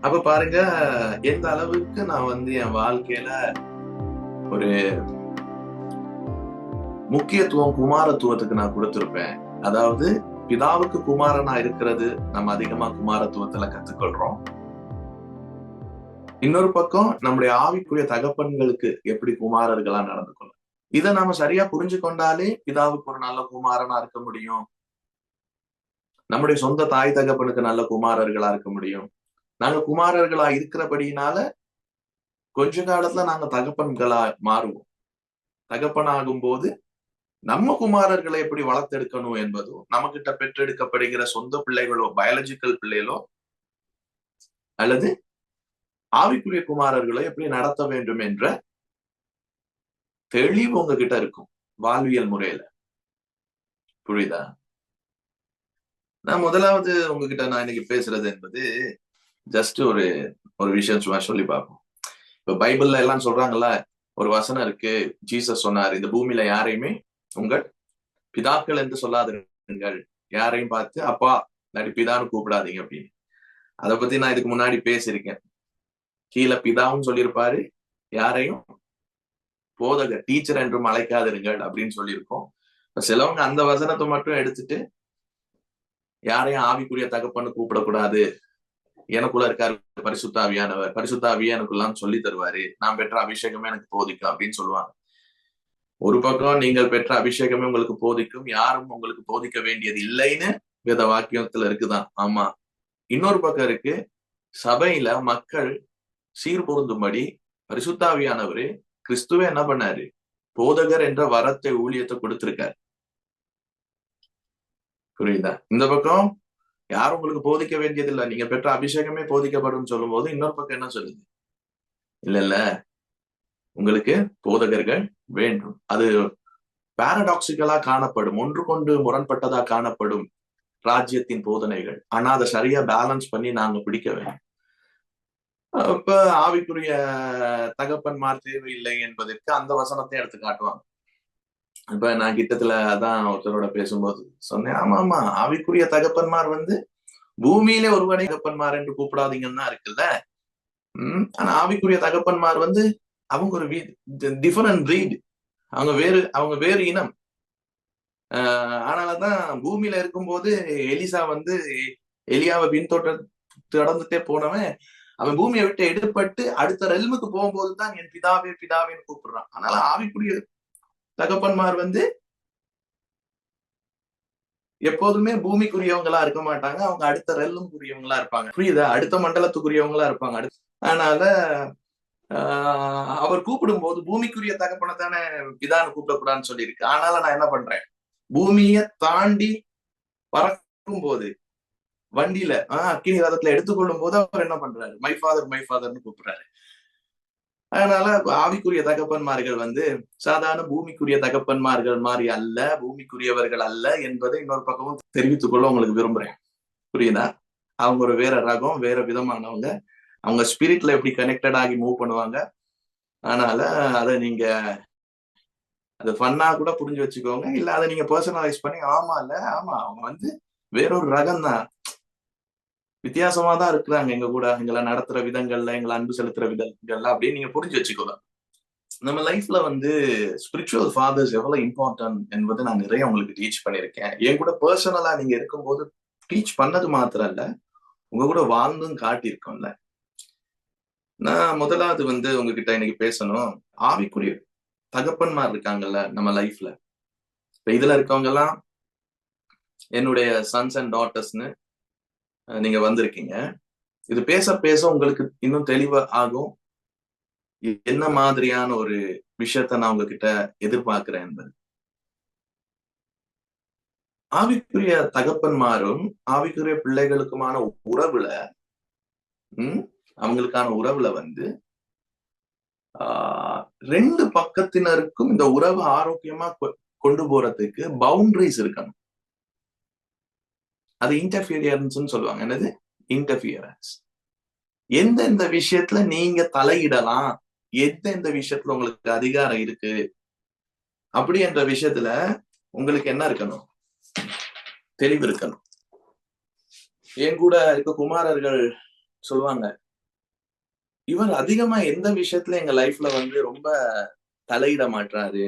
அப்ப பாருங்க, எந்த அளவுக்கு நான் என் வாழ்க்கையில ஒரு முக்கியத்துவம் குமாரத்துவத்துக்கு நான் கொடுத்திருப்பேன். அதாவது பிதாவுக்கு குமாரனா இருக்கிறது நம்ம அதிகமா குமாரத்துவத்துல கத்துக்கொள்றோம். இன்னொரு பக்கம் நம்முடைய ஆவிக்குரிய தகப்பன்களுக்கு எப்படி குமாரர்களா நடந்து கொள்ளும். இதை நாம சரியா புரிஞ்சு கொண்டாலே பிதாவுக்கு ஒரு நல்ல குமாரனா இருக்க முடியும். நம்முடைய சொந்த தாய் தகப்பனுக்கு நல்ல குமாரர்களா இருக்க முடியும். நாங்க குமாரர்களா இருக்கிறபடியினால கொஞ்ச காலத்துல நாங்க தகப்பன்களா மாறுவோம். தகப்பனாகும் போது நம்ம குமாரர்களை எப்படி வளர்த்தெடுக்கணும் என்பதும், நம்ம கிட்ட பெற்றெடுக்கப்படுகிற சொந்த பிள்ளைகளோ, பயாலஜிக்கல் பிள்ளைகளோ அல்லது ஆவிக்குரிய குமாரர்களை எப்படி நடத்த வேண்டும் என்ற தெளிவு உங்ககிட்ட இருக்கும் வாழ்வியல் முறையில. புரியுதா? நான் முதலாவது உங்ககிட்ட நான் இன்னைக்கு பேசுறது என்பது ஜஸ்ட் ஒரு ஒரு விஷயம் சும்மா சொல்லி பார்ப்போம். இப்ப பைபிள்ல எல்லாம் சொல்றாங்கல்ல, ஒரு வசனம் இருக்கு. ஜீசஸ் சொன்னாரு, இந்த பூமியில யாரையுமே உங்கள் பிதாக்கள் என்று சொல்லாதிருங்கள், யாரையும் பார்த்து அப்பா இல்லாட்டி பிதான்னு கூப்பிடாதீங்க அப்படின்னு. அதை பத்தி நான் இதுக்கு முன்னாடி பேசியிருக்கேன். கீழே பிதாவும் சொல்லியிருப்பாரு, யாரையும் போதகர் டீச்சர் என்றும் அழைக்காதிருங்கள் அப்படின்னு சொல்லியிருக்கோம். சிலவங்க அந்த வசனத்தை மட்டும் எடுத்துட்டு யாரையும் ஆவிக்குரிய தகப்பன்னு கூப்பிடக்கூடாது, எனக்குள்ள இருக்காரு பரிசுத்த ஆவியானவர், பரிசுத்த ஆவியா எனக்குள்ளாம் சொல்லி தருவாரு, நான் பெற்ற அபிஷேகமே எனக்கு போதிக்கும் அப்படின்னு சொல்லுவாங்க. ஒரு பக்கம் நீங்கள் பெற்ற அபிஷேகமே உங்களுக்கு போதிக்கும், யாரும் உங்களுக்கு போதிக்க வேண்டியது இல்லைன்னு வேத வாக்கியத்துல இருக்குதான். ஆமா. இன்னொரு பக்கம் இருக்கு, சபையில மக்கள் சீர்பொருந்தும்படி பரிசுத்தாவியானவரு கிறிஸ்துவே என்ன பண்ணாரு, போதகர் என்ற வரத்தை ஊழியத்தை கொடுத்திருக்காரு. புரியுதா? இந்த பக்கம் யாரும் உங்களுக்கு போதிக்க வேண்டியது இல்லை, நீங்க பெற்ற அபிஷேகமே போதிக்கப்படும் சொல்லும் போது இன்னொரு பக்கம் என்ன சொல்லுது, இல்ல இல்ல உங்களுக்கு போதகர்கள் வேண்டும். அது பாரடாக்சிக்கலா காணப்படும், ஒன்று கொண்டு முரண்பட்டதா காணப்படும் ராஜ்யத்தின் போதனைகள். ஆனா அதை சரியா பேலன்ஸ் பண்ணி நாங்க பிடிக்க வேண்டும். இப்ப ஆவிக்குரிய தகப்பன்மார் தேவையில்லை என்பதற்கு அந்த வசனத்தை எடுத்து காட்டுவாங்க. இப்ப நான் கிட்டத்துல அதான் ஒருத்தரோட பேசும்போது சொன்னேன், ஆமா ஆமா, ஆவிக்குரிய தகப்பன்மார் பூமியிலே ஒருவனை தகப்பன்மார் என்று கூப்பிடாதீங்கன்னு தான் இருக்குல்ல. ஆனா ஆவிக்குரிய தகப்பன்மார் அவங்க ஒரு டிஃபரண்ட் பிரீட், அவங்க வேறு இனம். ஆனாலதான் பூமியில இருக்கும்போது எலிசா எலியாவை தொடர்ந்துட்டே போனவன், அவன் பூமியை விட்டு எடுப்பட்டு அடுத்த ரெல்முக்கு போகும்போதுதான் என் பிதாவே பிதாவேன்னு கூப்பிடுறான். அதனால ஆவிக்குரிய தகப்பன்மார் எப்போதுமே பூமிக்குரியவங்களா இருக்க மாட்டாங்க, அவங்க அடுத்த ரெல்லுக்குரியவங்களா இருப்பாங்க. புரியுதா? அடுத்த மண்டலத்துக்குரியவங்களா இருப்பாங்க. அதனால அவர் கூப்பிடும் போது பூமிக்குரிய தகப்பனை தானே பிதான்னு கூப்பிடக்கூடாதுன்னு சொல்லியிருக்கு. ஆனால நான் என்ன பண்றேன், பூமியை தாண்டி பறக்கும் போது வண்டியில அக்கினி ரதத்துல எடுத்துக்கொள்ளும் போது அவர் என்ன பண்றாரு, மை ஃபாதர்னு கூப்பிடுறாரு. அதனால ஆவிக்குரிய தகப்பன்மார்கள் சாதாரண பூமிக்குரிய தகப்பன்மார்கள் மாதிரி அல்ல, பூமிக்குரியவர்கள் அல்ல என்பதை இன்னொரு பக்கமும் தெரிவித்துக் கொள்ள உங்களுக்கு விரும்புறேன். புரியுதா? அவங்க ஒரு வேற ரகம், வேற விதமானவங்க. அவங்க ஸ்பிரிட்ல எப்படி கனெக்டட் ஆகி மூவ் பண்ணுவாங்க. அதனால அதை நீங்க அது ஃபன்னா கூட புரிஞ்சு வச்சுக்கோங்க, இல்ல அதை நீங்க பர்சனலைஸ் பண்ணி ஆமா இல்ல ஆமா அவங்க வேறொரு ரகம் தான், வித்தியாசமா தான் இருக்கிறாங்க, எங்க கூட எங்களை நடத்துற விதங்கள்ல, எங்களை அன்பு செலுத்துற விதங்கள்ல அப்படின்னு நீங்க புரிஞ்சு வச்சுக்கோங்க. நம்ம லைஃப்ல ஸ்பிரிச்சுவல் ஃபாதர்ஸ் எவ்வளவு இம்பார்ட்டன்ட் என்பது நான் நிறைய உங்களுக்கு டீச் பண்ணியிருக்கேன். என் கூட பர்சனலா நீங்க இருக்கும்போது டீச் பண்ணது மாத்திரம் இல்ல, உங்க கூட வாழ்ந்தும் காட்டியிருக்கோம்ல. நான் முதலாவது உங்ககிட்ட இன்னைக்கு பேசணும், ஆவிக்குரிய தகப்பன்மார் இருக்காங்கல்ல நம்ம லைஃப்ல. இப்ப இதுல இருக்கவங்க எல்லாம் என்னுடைய சன்ஸ் அண்ட் டாட்டர்ஸ்னு நீங்க வந்திருக்கீங்க. இது பேச பேச உங்களுக்கு இன்னும் தெளிவா ஆகும் என்ன மாதிரியான ஒரு விஷயத்த நான் உங்ககிட்ட எதிர்பார்க்கிறேன் என்பது. ஆவிக்குரிய தகப்பன்மாரும் ஆவிக்குரிய பிள்ளைகளுக்குமான உறவுல அவங்களுக்கான உறவுல ரெண்டு பக்கத்தினருக்கும் இந்த உறவு ஆரோக்கியமா கொண்டு போறதுக்கு பவுண்டரிஸ் இருக்கணும். அது இன்டர்ஃபியரன்ஸ் சொல்லுவாங்க. என்னது இன்டர்ஃபியரன்ஸ்? எந்தெந்த விஷயத்துல நீங்க தலையிடலாம், எந்தெந்த விஷயத்துல உங்களுக்கு அதிகாரம் இருக்கு, அப்படி என்ற விஷயத்துல உங்களுக்கு என்ன இருக்கணும், தெளிவு இருக்கணும். என் கூட இருக்க குமாரர்கள் சொல்லுவாங்க, இவர் அதிகமா எந்த விஷயத்துல எங்க லைஃப்ல வந்து ரொம்ப தலையிட மாட்டாரு.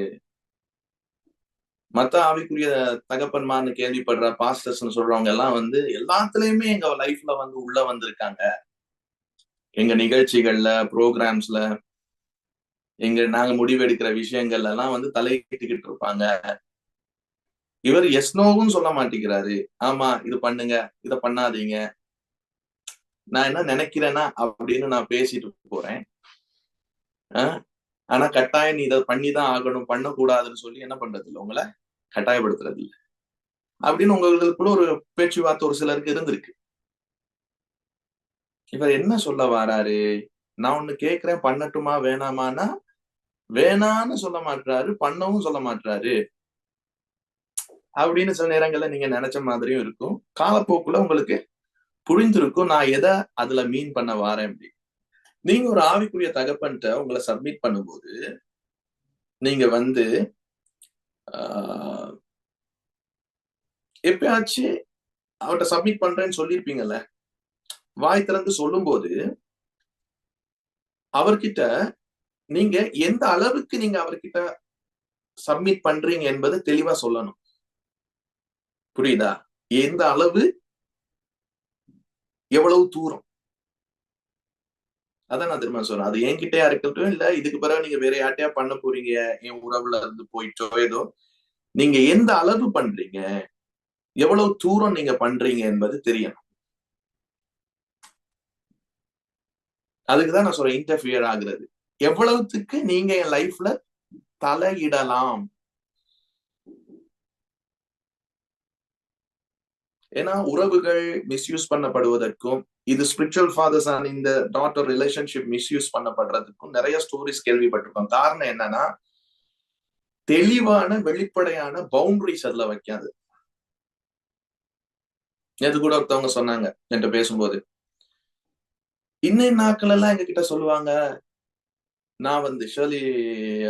மத்த ஆவிக்குரிய தகப்பன்மார்னு கேள்விப்படுற பாஸ்டர்ஸ்னு சொல்றவங்க எல்லாம் வந்து எல்லாத்துலயுமே எங்க லைஃப்ல வந்து உள்ள வந்திருக்காங்க. எங்க நிகழ்ச்சிகள்ல, ப்ரோகிராம்ஸ்ல, நாங்க முடிவெடுக்கிற விஷயங்கள்ல எல்லாம் வந்து தலையிட்டுக்கிட்டு இருப்பாங்க. இவர் எஸ் நோவும் சொல்ல மாட்டேங்கிறாரு. ஆமா இது பண்ணுங்க, இத பண்ணாதீங்க. நான் என்ன நினைக்கிறேன்னா அப்படின்னு நான் பேசிட்டு போறேன். ஆனா கட்டாயம் நீ இதை பண்ணிதான் ஆகணும், பண்ணக்கூடாதுன்னு சொல்லி என்ன பண்றது இல்ல, உங்களை கட்டாயப்படுத்துறது இல்ல அப்படின்னு உங்களுக்குள்ள ஒரு பேச்சுவார்த்தை ஒரு சிலருக்கு இருந்திருக்கு. இவர் என்ன சொல்ல வராரு? நான் ஒண்ணு கேட்கிறேன், பண்ணட்டுமா வேணாமான்னா வேணான்னு சொல்ல மாட்டாரு, பண்ணவும் சொல்ல மாட்டாரு அப்படின்னு சில நேரங்கள்ல நீங்க நினைச்ச மாதிரியும் இருக்கும். காலப்போக்குல உங்களுக்கு புரிந்திருக்கும் நான் எதை அதுல மீன் பண்ண வாரேன் அப்படி. நீங்க ஒரு ஆவிக்குரிய தகப்பன்ட்ட உங்களை சப்மிட் பண்ணும்போது நீங்க வந்து ஆஹ் எப்பயாச்சும் அவர்கிட்ட சப்மிட் பண்றேன்னு சொல்லியிருப்பீங்கல்ல, வாய் திறந்து சொல்லும் போது அவர்கிட்ட நீங்க எந்த அளவுக்கு நீங்க அவர்கிட்ட சப்மிட் பண்றீங்க என்பது தெளிவா சொல்லணும். புரியுதா? எந்த அளவு, எவ்வளவு தூரம், அதான் நான் திரும்ப சொல்றேன். அது என்கிட்டயா இருக்கட்டும், இல்ல இதுக்கு பிறகு நீங்க வேற யார்ட்டையா பண்ண போறீங்க, என் உறவுல இருந்து போயிட்டோ ஏதோ, நீங்க எந்த அளவு பண்றீங்க, எவ்வளவு தூரம் நீங்க பண்றீங்க என்பது தெரியணும். அதுக்குதான் நான் சொல்றேன் இன்டர்ஃபியர் ஆகுறது. எவ்வளவுத்துக்கு நீங்க என் லைஃப்ல தலையிடலாம். ஏன்னா உறவுகள் மிஸ்யூஸ் பண்ணப்படுவதற்கும், இது ஸ்பிரிச்சுவல் ஃபாதர்ஸ் அண்ட் இந்த டாட்டர் ரிலேஷன்ஷிப் மிஸ்யூஸ் பண்ணப்படுறதுக்கும் நிறைய ஸ்டோரிஸ் கேள்விப்பட்டிருக்கோம். காரணம் என்னன்னா, தெளிவான வெளிப்படையான பவுண்டரிஸ் அதுல வைக்காது. நேத்து கூட ஒருத்தவங்க சொன்னாங்க என்கிட்ட பேசும்போது, இன்னும் நாட்கள் எல்லாம் எங்க கிட்ட சொல்லுவாங்க, நான் வந்து ஷர்லி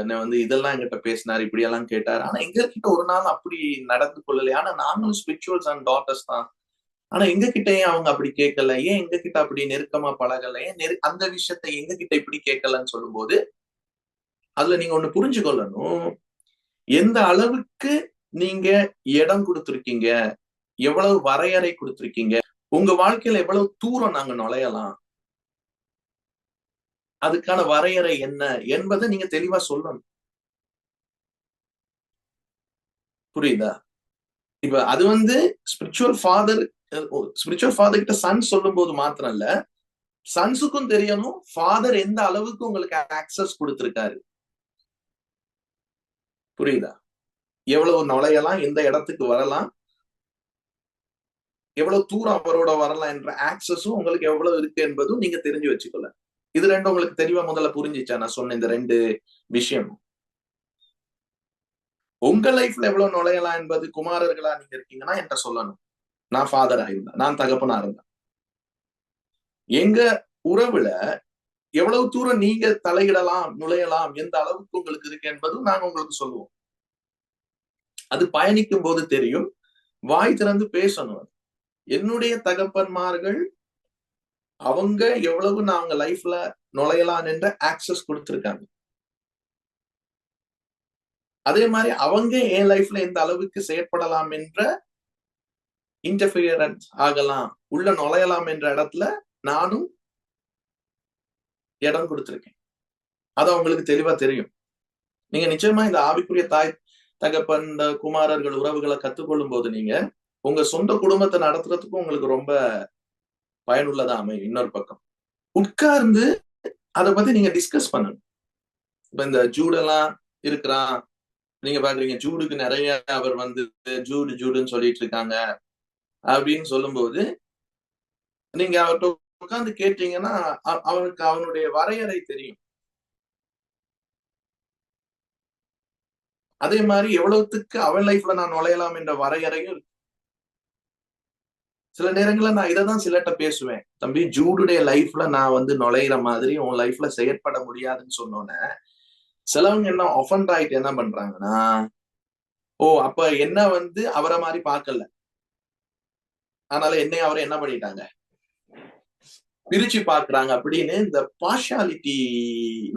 என்ன வந்து இதெல்லாம் என்கிட்ட பேசினாரு, இப்படி எல்லாம் கேட்டாரு. ஆனா எங்க கிட்ட ஒரு நாள் அப்படி நடந்து கொள்ளலையா? ஆனா நாங்களும் ஸ்பிரிச்சுவல்ஸ் அண்ட் டாட்டர்ஸ் தான். ஆனா எங்க கிட்ட ஏன் அவங்க அப்படி கேட்கல, ஏன் எங்க கிட்ட அப்படி நெருக்கமா பழகல, ஏன் அந்த விஷயத்த எங்க கிட்ட இப்படி கேட்கலன்னு சொல்லும்போது, அதுல நீங்க ஒண்ணு புரிஞ்சு கொள்ளணும். எந்த அளவுக்கு நீங்க இடம் கொடுத்திருக்கீங்க, எவ்வளவு வரையறை கொடுத்திருக்கீங்க, உங்க வாழ்க்கையில எவ்வளவு தூரம் நாங்க நுழையலாம், அதுக்கான வரையறை என்ன என்பதை நீங்க தெளிவா சொல்லணும். புரியுதா? இப்ப அது வந்து ஸ்பிரிச்சுவல் ஃபாதர் ஸ்பிரிச்சுவல் ஃபாதர் கிட்ட சன் சொல்லும் போது மாத்திரம் இல்ல, சன்ஸுக்கும் தெரியணும் ஃபாதர் எந்த அளவுக்கு உங்களுக்கு ஆக்சஸ் கொடுத்திருக்காரு. புரியுதா? எவ்வளவு நுழையலாம், எந்த இடத்துக்கு வரலாம், எவ்வளவு தூரம் அவரோட வரலாம் என்ற ஆக்சஸும் உங்களுக்கு எவ்வளவு இருக்கு என்பதும் நீங்க தெரிஞ்சு வச்சுக்கொள்ள. இது ரெண்டும் உங்களுக்கு தெளிவா முதல்ல புரிஞ்சிச்சா நான் சொன்ன இந்த ரெண்டு விஷயம்? உங்க லைஃப்ல எவ்வளவு நுழையலாம் என்பது குமாரர்களா நீங்க இருக்கீங்கன்னா என்கிட்ட சொல்லணும். நான் ஃபாதரா இருந்தேன், நான் தகப்பனா இருந்தேன். எங்க உறவுல எவ்வளவு தூரம் நீங்க தலையிடலாம், நுழையலாம், எந்த அளவுக்கு உங்களுக்கு இருக்கு என்பதும் நாங்க உங்களுக்கு சொல்லுவோம். அது பயணிக்கும் போது தெரியும். வாய் திறந்து பேசணும். என்னுடைய தகப்பன்மார்கள் அவங்க எவ்வளவு நாங்க லைஃப்ல நுழையலாம் என்ற ஆக்சஸ் கொடுத்திருக்காங்க. அதே மாதிரி அவங்க என் லைஃப்ல எந்த அளவுக்கு செயற்படலாம் என்ற இன்டர்ஃபியரன்ஸ் ஆகலாம், உள்ள நுழையலாம் என்ற இடத்துல நானும் இடம் கொடுத்திருக்கேன். அது அவங்களுக்கு தெளிவா தெரியும். நீங்க நிச்சயமா இந்த ஆவிக்குரிய தாய் தகப்பன் இந்த குமாரர்கள் உறவுகளை கத்துக்கொள்ளும் போது நீங்க உங்க சொந்த குடும்பத்தை நடத்துறதுக்கும் உங்களுக்கு ரொம்ப பயனுள்ளதா அமையும். இன்னொரு பக்கம் உட்கார்ந்து அதை பத்தி நீங்க டிஸ்கஸ் பண்ணணும். இப்ப இந்த ஜூடெல்லாம் இருக்கிறான், நீங்க பாக்குறீங்க ஜூடுக்கு நிறைய அவர் வந்து ஜூடு ஜூடுன்னு சொல்லிட்டு இருக்காங்க அப்படின்னு சொல்லும்போது நீங்க அவர்கிட்ட உட்கார்ந்து கேட்டீங்கன்னா அவனுக்கு அவனுடைய வரையறை தெரியும். அதே மாதிரி எவ்வளவுத்துக்கு அவன் லைஃப்ல நான் நுழையலாம் என்ற வரையறையும். சில நேரங்கள்ல நான் இதைதான் சிலர்கிட்ட பேசுவேன், தம்பி ஜூடுடைய லைஃப்ல நான் வந்து நுழையிற மாதிரி உன் லைஃப்ல செயற்பட முடியாதுன்னு சொன்னோன்னே சிலவங்க என்ன ஒஃபண்ட் ஆயிட்டு என்ன பண்றாங்கன்னா, ஓ அப்ப என்ன வந்து அவரை மாதிரி பார்க்கல, அதனால என்னைய அவரை என்ன பண்ணிட்டாங்க, பிரிச்சு பாக்குறாங்க அப்படின்னு இந்த பார்ஷாலிட்டி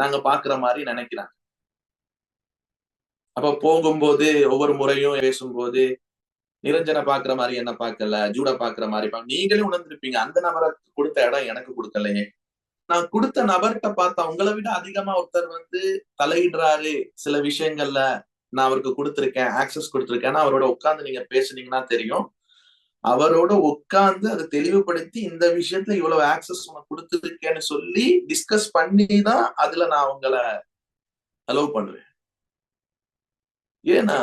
நாங்க பாக்குற மாதிரி நினைக்கிறாங்க. அப்ப போகும்போது ஒவ்வொரு முறையும் பேசும்போது நிரஞ்சனை பாக்குற மாதிரி என்ன பார்க்கல, ஜூட பாக்குற மாதிரி நீங்களே உணர்ந்திருப்பீங்க. அந்த நபரை கொடுத்த இடம் எனக்கு கொடுக்கலையே, நான் கொடுத்த நபர்கிட்ட பார்த்தா உங்களை விட அதிகமா ஒருத்தர் தலையிடுறாரு சில விஷயங்கள்ல, நான் அவருக்கு கொடுத்திருக்கேன், ஆக்சஸ் கொடுத்திருக்கேன். அவரோட உட்கார்ந்து நீங்க பேசுனீங்கன்னா தெரியும். அவரோட உட்கார்ந்து அதை தெளிவுபடுத்தி இந்த விஷயத்துல இவ்வளவு ஆக்சஸ் உனக்கு கொடுத்துருக்கேன்னு சொல்லி டிஸ்கஸ் பண்ணி தான் அதுல நான் உங்களை அலோவ் பண்ணுவேன். ஏன்னா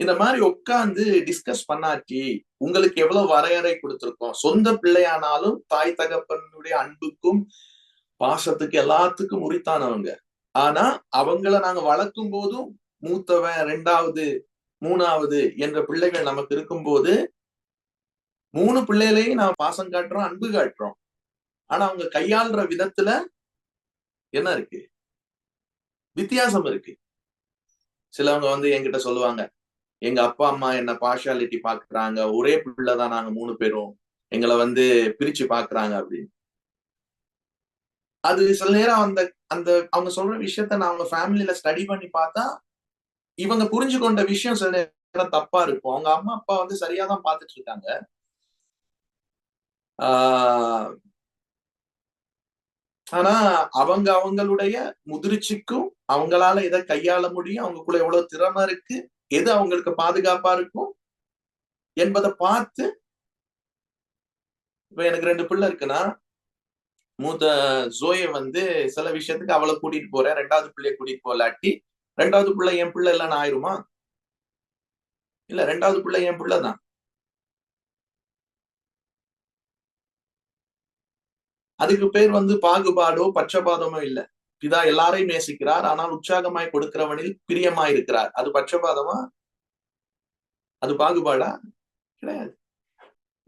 இந்த மாதிரி உட்கார்ந்து டிஸ்கஸ் பண்ணாச்சு உங்களுக்கு எவ்வளவு வரையறை கொடுத்திருக்கோம். சொந்த பிள்ளையானாலும் தாய் தகப்பனுடைய அன்புக்கும் பாசத்துக்கு எல்லாத்துக்கும் உரித்தானவங்க. ஆனா அவங்கள நாங்க வளர்க்கும் போதும் மூத்தவன், ரெண்டாவது, மூணாவது என்ற பிள்ளைகள் நமக்கு இருக்கும்போது 3 பிள்ளைகளையும் நான் பாசம் காட்டுறோம், அன்பு காட்டுறோம். ஆனா அவங்க கையாளுற விதத்துல என்ன இருக்கு, வித்தியாசம் இருக்கு. சிலவங்க என்கிட்ட சொல்லுவாங்க, எங்க அப்பா அம்மா என்ன பார்ஷாலிட்டி பாக்குறாங்க, ஒரே பிள்ளைதான் நாங்க 3 பேரும், எங்களை பிரிச்சு பாக்குறாங்க அப்படின்னு. அது சில நேரம் அந்த அந்த அவங்க சொல்ற விஷயத்த நான் அவங்க ஃபேமிலியில ஸ்டடி பண்ணி பார்த்தா இவங்க புரிஞ்சு கொண்ட விஷயம் சில நேரம் தப்பா இருக்கும். அவங்க அம்மா அப்பா சரியாதான் பாத்துட்டு இருக்காங்க. ஆனா அவங்க அவங்களுடைய முதிர்ச்சிக்கும் அவங்களால எதை கையாள முடியும், அவங்களுக்குள்ள எவ்வளவு திறமை இருக்கு, எது அவங்களுக்கு பாதுகாப்பா இருக்கும் என்பதை பார்த்து, இப்ப எனக்கு 2 பிள்ளை இருக்குன்னா, மூத்த ஜோயை சில விஷயத்துக்கு அவளை கூட்டிட்டு போறேன், 2வது பிள்ளைய கூட்டிட்டு போலாட்டி 2வது பிள்ளை என் பிள்ளை இல்லைன்னு ஆயிருமா? இல்ல, 2வது பிள்ளை என் பிள்ளைதான். அதுக்கு பேர் பாகுபாடோ பட்சபாதமோ இல்ல. பிதா எல்லாரையும் நேசிக்கிறார், ஆனால் உற்சாகமாய் கொடுக்கிறவனில் பிரியமாய் இருக்கிறார். அது பட்சபாதமா? அது பாகுபாடா? கிடையாது.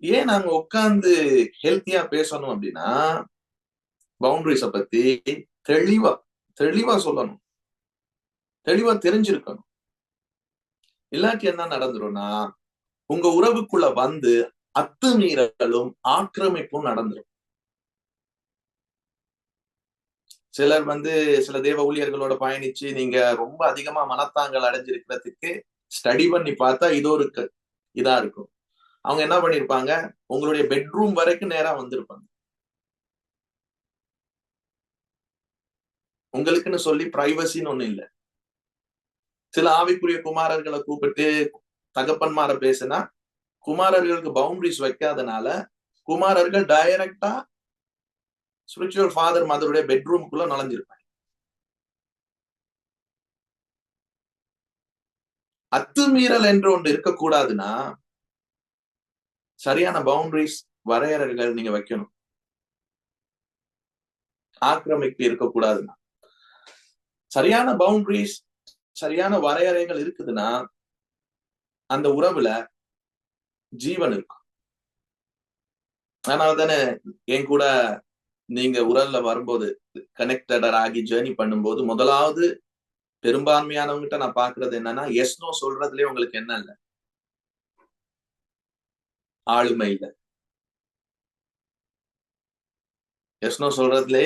ஏன் நாங்க உட்கார்ந்து ஹெல்த்தியா பேசணும் அப்படின்னா, பவுண்டரிஸ பத்தி தெளிவா தெளிவா சொல்லணும், தெளிவா தெரிஞ்சிருக்கணும். இல்லாட்டி என்ன நடந்துரும்னா, உங்க உறவுக்குள்ள அத்துமீறலும் ஆக்கிரமிப்பும் நடந்துரும். சிலர் சில தேவ ஊழியர்களோட பயணிச்சு நீங்க ரொம்ப அதிகமா மனத்தாங்கல் அடைஞ்சிருக்கிறதுக்கு ஸ்டடி பண்ணி பார்த்தா இது ஒரு இதா இருக்கும். அவங்க என்ன பண்ணிருப்பாங்க, உங்களுடைய பெட்ரூம் வரைக்கும் நேரா வந்திருப்பாங்க. உங்களுக்குன்னு சொல்லி பிரைவசின்னு ஒண்ணு இல்ல. சில ஆவிக்குரிய குமாரர்களை கூப்பிட்டு தகப்பன்மார பேசினா, குமாரர்களுக்கு பவுண்டரிஸ் வைக்காதனால குமாரர்கள் டைரக்டா ஸ்பிரிச்சுவல் ஃபாதர் மதருடைய பெட்ரூம்குள்ள நுழைஞ்சிருப்பாங்க. அத்துமீறல் என்று ஒன்று இருக்கக்கூடாதுன்னா சரியான பவுண்டரிஸ், வரையறைகள் நீங்க வைக்கணும். ஆக்கிரமிப்பு இருக்கக்கூடாதுன்னா, சரியான பவுண்டரிஸ், சரியான வரையறைகள் இருக்குதுன்னா அந்த உறவுல ஜீவன் இருக்கும். அதனாலதானே என் கூட நீங்க உறவுல வரும்போது, கனெக்டடர் ஆகி ஜேர்னி பண்ணும்போது முதலாவது பெரும்பான்மையானவங்கிட்ட நான் பாக்குறது என்னன்னா, எஸ் நோ சொல்றதுலயே உங்களுக்கு என்ன இல்ல, ஆளுமை இல்ல. எஸ் நோ சொல்றதுலே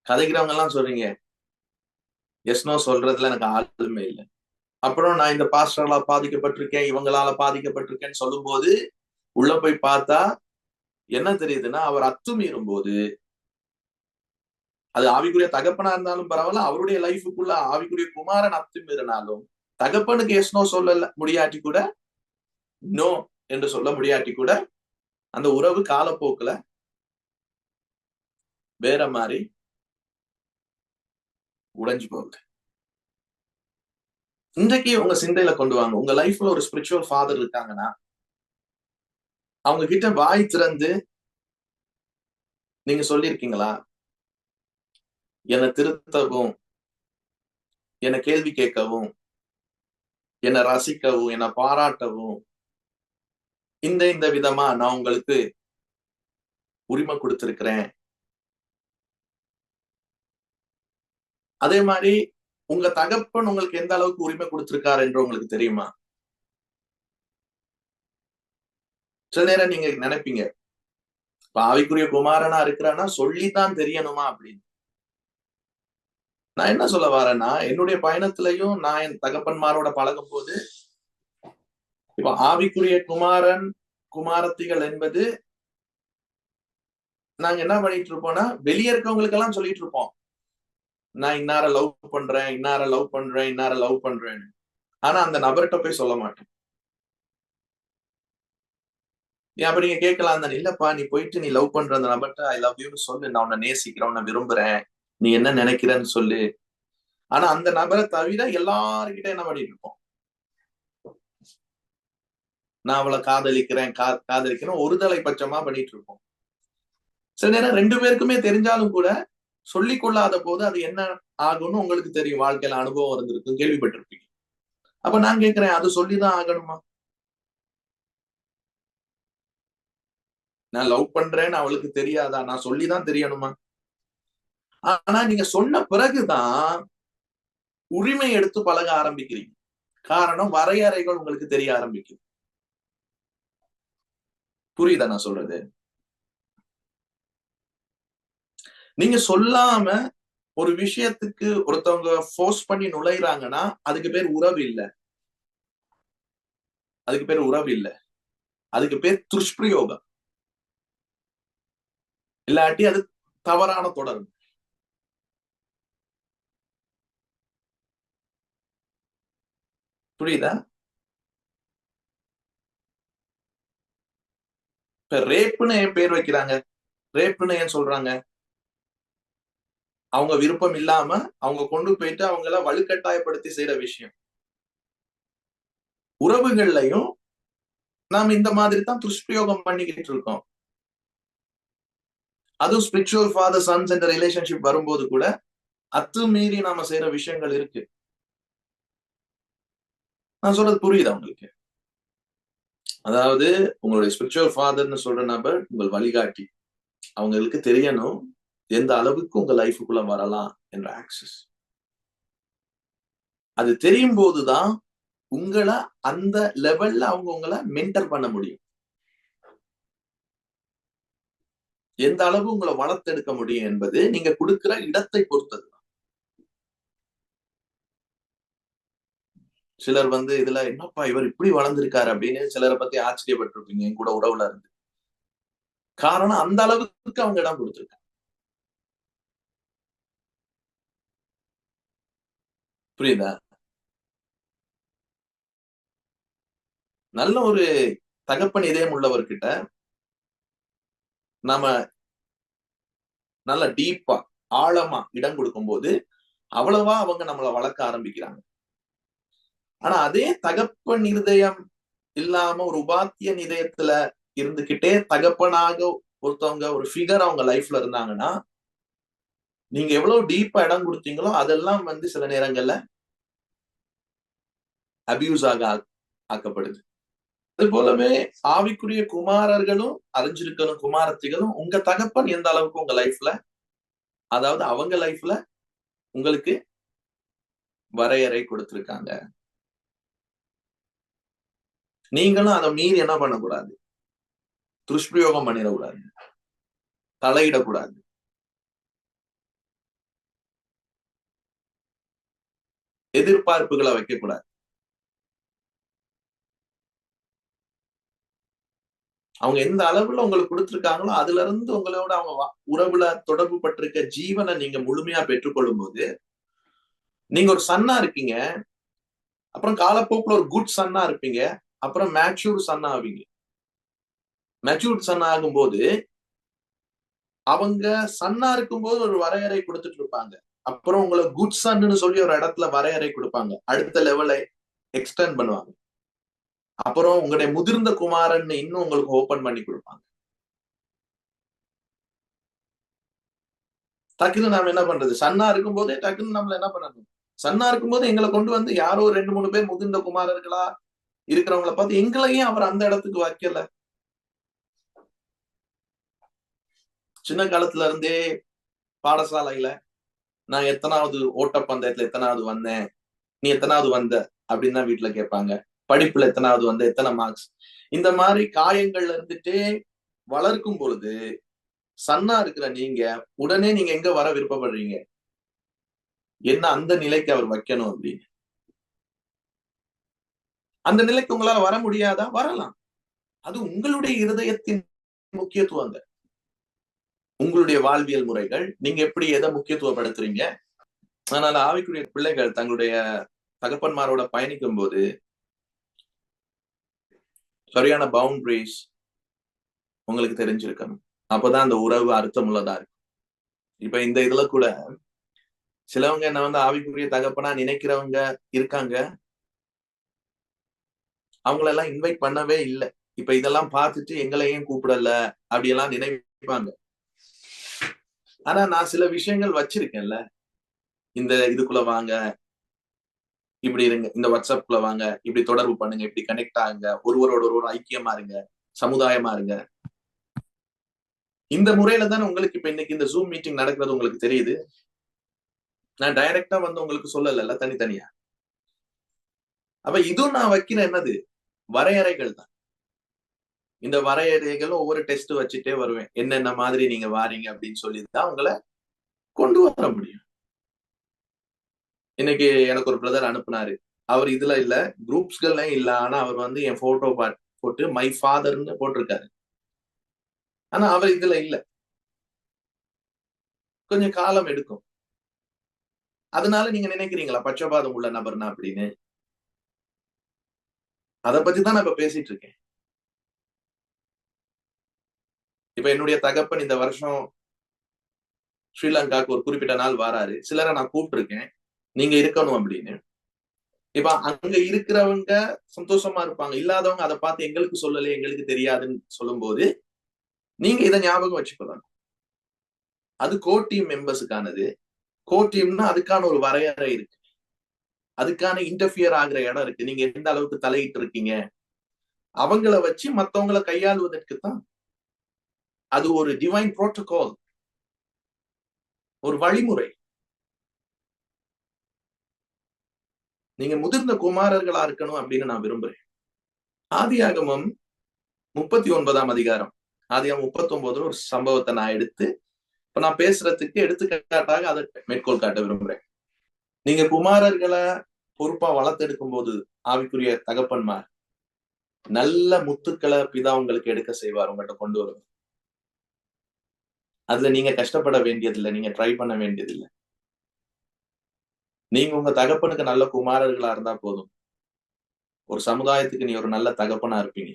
கதைக்கிறவங்க எல்லாம் சொல்றீங்க, எஸ் நோ சொல்றதுல எனக்கு ஆளுமை இல்லை. அப்புறம் நான் இந்த பாஸ்டரால பாதிக்கப்பட்டிருக்கேன், இவங்களால பாதிக்கப்பட்டிருக்கேன்னு சொல்லும் போது உள்ள போய் பார்த்தா என்ன தெரியுதுன்னா, அவர் அத்துமீறும் போது, அது ஆவிக்குரிய தகப்பனா இருந்தாலும் பரவாயில்ல, அவருடைய லைஃபுக்குள்ள ஆவிக்குரிய குமாரன் அத்துமீறினாலும் தகப்பனுக்கு எஸ் நோ சொல்ல முடியாட்டி கூட, நோ என்று சொல்ல முடியாட்டி கூட, அந்த உறவு காலப்போக்குல வேற மாதிரி உடைஞ்சு போகுது. இன்றைக்கு உங்க சிந்தையில கொண்டு வாங்க, உங்க லைஃப்ல ஒரு ஸ்பிரிச்சுவல் ஃபாதர் இருக்காங்கன்னா அவங்க கிட்ட வாய் திறந்து நீங்க சொல்லியிருக்கீங்களா, என்னை திருத்தவும், என்னை கேள்வி கேட்கவும், என்னை ரசிக்கவும், என்னை பாராட்டவும் இந்த விதமா நான் உங்களுக்கு உரிமை கொடுத்திருக்கிறேன். அதே மாதிரி உங்க தகப்பன் உங்களுக்கு எந்த அளவுக்கு உரிமை கொடுத்திருக்காரு என்று உங்களுக்கு தெரியுமா? சில நேரம் நீங்க நினைப்பீங்க, ஆவிக்குரிய குமாரனா இருக்கிறான்னா சொல்லித்தான் தெரியணுமா அப்படின்னு. நான் என்ன சொல்ல வரேன்னா, என்னுடைய பயணத்திலையும் நான் என் தகப்பன்மாரோட பழகும் போது, இப்ப ஆவிக்குரிய குமாரன் குமாரத்திகள் என்பது நாங்க என்ன பண்ணிட்டு இருப்போம்னா, வெளியே இருக்கவங்களுக்கு எல்லாம் சொல்லிட்டு இருப்போம். நான் இன்னார லவ் பண்றேன், இன்னார லவ் பண்றேன், இன்னார லவ் பண்றேன்னு. ஆனா அந்த நபர்கிட்ட போய் சொல்ல மாட்டேன். ஏன் அப்ப நீங்க கேட்கலாம் தானே, இல்லப்பா நீ போயிட்டு நீ லவ் பண்ற அந்த நபர்கிட்ட ஐ லவ் யூன்னு சொல்லு, நான் உன்னை நேசிக்கிறேன், உன்னை விரும்புறேன், நீ என்ன நினைக்கிறேன்னு சொல்லு. ஆனா அந்த நபரை தவிர எல்லாருக்கிட்ட என்ன பண்ணிட்டு இருப்போம், நான் அவளை காதலிக்கிறேன் காதலிக்கிறேன் ஒருதலை பட்சமா பண்ணிட்டு இருப்போம். சில நேரம் ரெண்டு பேருக்குமே தெரிஞ்சாலும் கூட சொல்லிக் கொள்ளாத போது அது என்ன ஆகும்னு உங்களுக்கு தெரியும், வாழ்க்கையில அனுபவம் இருந்திருக்கும், கேள்விப்பட்டிருப்பீங்க. அப்ப நான் கேட்கிறேன், அது சொல்லிதான் ஆகணுமா? நான் லவ் பண்றேன்னு அவளுக்கு தெரியாதா? நான் சொல்லிதான் தெரியணுமா? ஆனா நீங்க சொன்ன பிறகுதான் உரிமை எடுத்து பழக ஆரம்பிக்கிறீங்க. காரணம், வரையறைகள் உங்களுக்கு தெரிய ஆரம்பிக்கும். புரியுதா நான் சொல்றது? நீங்க சொல்லாம ஒரு விஷயத்துக்கு ஒருத்தவங்க ஃபோர்ஸ் பண்ணி நுழைறாங்கன்னா அதுக்கு பேர் உறவு இல்ல. அதுக்கு பேர் உறவு இல்ல. அதுக்கு பேர் துஷ்பிரயோகம். இல்லாட்டி அது தவறான தொடர்பு. புரியுதா? இப்ப ரேப்னு ஏன் பேர் வைக்கிறாங்க? ரேப்னு ஏன் சொல்றாங்க? அவங்க விருப்பம் இல்லாம அவங்க கொண்டு போயிட்டு அவங்கள வலுக்கட்டாயப்படுத்தி செய்யற விஷயம். உறவுகள்லையும் நாம் இந்த மாதிரி தான் துஷ்பிரயோகம் பண்ணிக்கிட்டு இருக்கோம். அதுவும் ஸ்பிரிச்சுவல் ஃபாதர் சன்ஸ் என்ற ரிலேஷன்ஷிப் வரும்போது கூட அத்துமீறி நாம செய்யற விஷயங்கள் இருக்கு. நான் சொல்றது புரியுதா உங்களுக்கு? அதாவது உங்களுடைய ஸ்பிரிச்சுவல் ஃபாதர்னு சொல்ற நபர் உங்கள் வழிகாட்டி. அவங்களுக்கு தெரியணும் எந்த அளவுக்கு உங்க லைஃபுக்குள்ள வரலாம் என்ற ஆக்சஸ். அது தெரியும் போதுதான் உங்களை அந்த லெவல்ல அவங்க உங்களை மென்டர் பண்ண முடியும். எந்த அளவு உங்களை வளர்த்தெடுக்க முடியும் என்பது நீங்க கொடுக்கிற இடத்தை பொறுத்தது. சிலர் இதுல என்னப்பா இவர் இப்படி வளர்ந்திருக்காரு அப்படின்னு சிலரை பத்தி ஆச்சரியப்பட்டிருப்பீங்க என் கூட உறவுல இருந்து. காரணம் அந்த அளவுக்கு அவங்க இடம் கொடுத்திருக்காங்க. புரியுதா? நல்ல ஒரு தகப்பன் இதயம் உள்ளவர்கிட்ட நாம நல்ல டீப்பா ஆழமா இடம் கொடுக்கும் போது அவ்வளவா அவங்க நம்மளை வளர்க்க ஆரம்பிக்கிறாங்க. ஆனா அதே தகப்பன் இருதயம் இல்லாம ஒரு உபாத்தியன் இதயத்துல இருந்துகிட்டே தகப்பனாக ஒருத்தவங்க ஒரு ஃபிகர் அவங்க லைஃப்ல இருந்தாங்கன்னா, நீங்க எவ்வளவு டீப்பா இடம் கொடுத்தீங்களோ அதெல்லாம் சில நேரங்கள்ல அபியூஸ் ஆக்கப்படுது. அது போலவே ஆவிக்குரிய குமாரர்களும் அறிஞ்சிருக்கணும், குமாரத்திகளும் உங்க தகப்பன் எந்த அளவுக்கு உங்க லைஃப்ல, அதாவது அவங்க லைஃப்ல உங்களுக்கு வரையறை கொடுத்திருக்காங்க. நீங்களும் அதை மீறி என்ன பண்ணக்கூடாது, துஷ்பிரயோகம் பண்ணிடக்கூடாது, தலையிடக்கூடாது. எதிர்பார்ப்புகளை வைக்கக்கூடாது. அவங்க எந்த அளவுல உங்களுக்கு கொடுத்திருக்காங்களோ அதுல இருந்து உங்களோட அவங்க உறவுல தொடர்பு பட்டிருக்க ஜீவனை நீங்க முழுமையா பெற்றுக்கொள்ளும் போது நீங்க ஒரு சன்னா இருக்கீங்க. அப்புறம் காலப்போக்குல ஒரு குட் சன்னா இருப்பீங்க. அப்புறம் மேச்சூர் சன்னா ஆவீங்க. மெச்சூர்ட் சன்னா ஆகும்போது அவங்க சன்னா இருக்கும்போது ஒரு வரையறை கொடுத்துட்டு இருப்பாங்க. அப்புறம் உங்களை குட் சன்னு சொல்லி ஒரு இடத்துல வரையறை கொடுப்பாங்க. அடுத்த லெவலை எக்ஸ்டெண்ட் பண்ணுவாங்க. அப்புறம் உங்களுடைய முதிர்ந்த குமாரன் இன்னும் உங்களுக்கு ஓபன் பண்ணி கொடுப்பாங்க. டக்குன்னு நாம என்ன பண்றது, சன்னா இருக்கும் போதே டக்குன்னு நம்மள என்ன பண்ணணும், சன்னா இருக்கும்போது எங்களை கொண்டு யாரோ 2-3 பேர் முதிர்ந்த குமாரர்களா இருக்கிறவங்களை பார்த்து எங்களையும் அவர் அந்த இடத்துக்கு வைக்கல. சின்ன காலத்துல இருந்தே பாடசாலையில நான் எத்தனாவது ஓட்டப்பந்தயத்துல எத்தனாவது வந்தேன், நீ எத்தனாவது வந்த அப்படின்னு தான் வீட்டுல கேட்பாங்க. படிப்புல எத்தனாவது வந்த, எத்தனை மார்க்ஸ், இந்த மாதிரி காயங்கள்ல இருந்துட்டே வளர்க்கும் பொழுது சன்னா இருக்கிற நீங்க உடனே நீங்க எங்க வர விருப்பப்படுறீங்க? என்ன அந்த நிலைக்கு அவர் வைக்கணும் அப்படின்னு. அந்த நிலைக்கு உங்களால வர முடியாதா? வரலாம். அது உங்களுடைய இருதயத்தின் முக்கியத்துவங்க. உங்களுடைய வாழ்வியல் முறைகள், நீங்க எப்படி எதை முக்கியத்துவப்படுத்துறீங்க? அதனால ஆவிக்குரிய பிள்ளைகள் தங்களுடைய தகப்பன்மாரோட பயணிக்கும் போது சரியான பவுண்டரிஸ் உங்களுக்கு தெரிஞ்சிருக்கணும். அப்பதான் அந்த உறவு அர்த்தமுள்ளதா இருக்கும். இப்ப இந்த இதுல கூட சிலவங்க என்ன ஆவிக்குரிய தகப்பனா நினைக்கிறவங்க இருக்காங்க. அவங்களெல்லாம் இன்வைட் பண்ணவே இல்லை. இப்ப இதெல்லாம் பார்த்துட்டு எங்களையும் கூப்பிடல அப்படியெல்லாம் நினைப்பாங்க. ஆனா நான் சில விஷயங்கள் வச்சிருக்கேன்ல. இந்த இதுக்குள்ள வாங்க, இப்படி இருங்க, இந்த வாட்ஸ்அப்ல வாங்க, இப்படி தொடர்பு பண்ணுங்க, இப்படி கனெக்ட் ஆகுங்க, ஒருவரோட ஒருவர் ஐக்கியமா இருங்க, சமுதாயமா இருங்க. இந்த முறையில தானே உங்களுக்கு இப்ப இன்னைக்கு இந்த ஜூம் மீட்டிங் நடக்கிறது உங்களுக்கு தெரியுது. நான் டைரக்டா உங்களுக்கு சொல்லல, தனித்தனியா. அப்ப இதுவும் நான் வைக்கிற என்னது வரையறைகள் தான். இந்த வரையறைகள் ஒவ்வொரு டெஸ்ட் வச்சுட்டே வருவேன். என்னென்ன மாதிரி நீங்க வாரீங்க அப்படின்னு சொல்லிதான் உங்களை கொண்டு வர முடியும். இன்னைக்கு எனக்கு ஒரு பிரதர் அனுப்புனாரு. அவர் இதுல இல்ல, குரூப்ஸ்கள்லாம் இல்ல. ஆனா அவர் என் போட்டோ போட்டு மை ஃபாதர்ன்னு போட்டிருக்காரு. ஆனா அவர் இதுல இல்ல. கொஞ்சம் காலம் எடுக்கும். அதனால நீங்க நினைக்கிறீங்களா பட்சபாதம் உள்ள நபர்னா அப்படின்னு? அதை பத்தி தான் நான் இப்ப பேசிட்டு இருக்கேன். இப்ப என்னுடைய தகப்பன் இந்த வருஷம் ஸ்ரீலங்காவுக்கு ஒரு குறிப்பிட்ட நாள் வாராரு. சிலரை நான் கூப்பிட்டு இருக்கேன், நீங்க இருக்கணும் அப்படின்னு. இப்ப அங்க இருக்கிறவங்க சந்தோஷமா இருப்பாங்க. இல்லாதவங்க அதை பார்த்து எங்களுக்கு சொல்லல, எங்களுக்கு தெரியாதுன்னு சொல்லும் போது நீங்க இதை ஞாபகம் வச்சுக்கலாம். அது கோர் டீம் மெம்பர்ஸுக்கானது. கோர் டீம்னா அதுக்கான ஒரு வரையறை இருக்கு. அதுக்கான இன்டர்ஃபியர் ஆகுற இடம் இருக்கு. நீங்க எந்த அளவுக்கு தலையிட்டு இருக்கீங்க, அவங்கள வச்சு மத்தவங்களை கையாளுவதற்கு தான். அது ஒரு டிவைன் புரோட்டோகால், ஒரு வழிமுறை. நீங்க முதிர்ந்த குமாரர்களா இருக்கணும் அப்படின்னு நான் விரும்புறேன். ஆதியாகமம் 39ஆம் அதிகாரம், ஆதியாகமம் 39 ஒரு சம்பவத்தை நான் எடுத்து இப்ப நான் பேசுறதுக்கு எடுத்துக்காட்டாக அதை மேற்கோள் காட்ட விரும்புறேன். நீங்க குமாரர்களை பொறுப்பா வளர்த்தெடுக்கும் போது ஆவிக்குரிய தகப்பன்மார் நல்ல முத்துக்களை பிதா உங்களுக்கு எடுக்க செய்வார், உங்கள்கிட்ட கொண்டு வரும். அதுல நீங்க கஷ்டப்பட வேண்டியதில்லை, நீங்க ட்ரை பண்ண வேண்டியதில்லை. நீங்க உங்க தகப்பனுக்கு நல்ல குமாரர்களா இருந்தா போதும், ஒரு சமுதாயத்துக்கு நீ ஒரு நல்ல தகப்பனா இருப்பீங்க.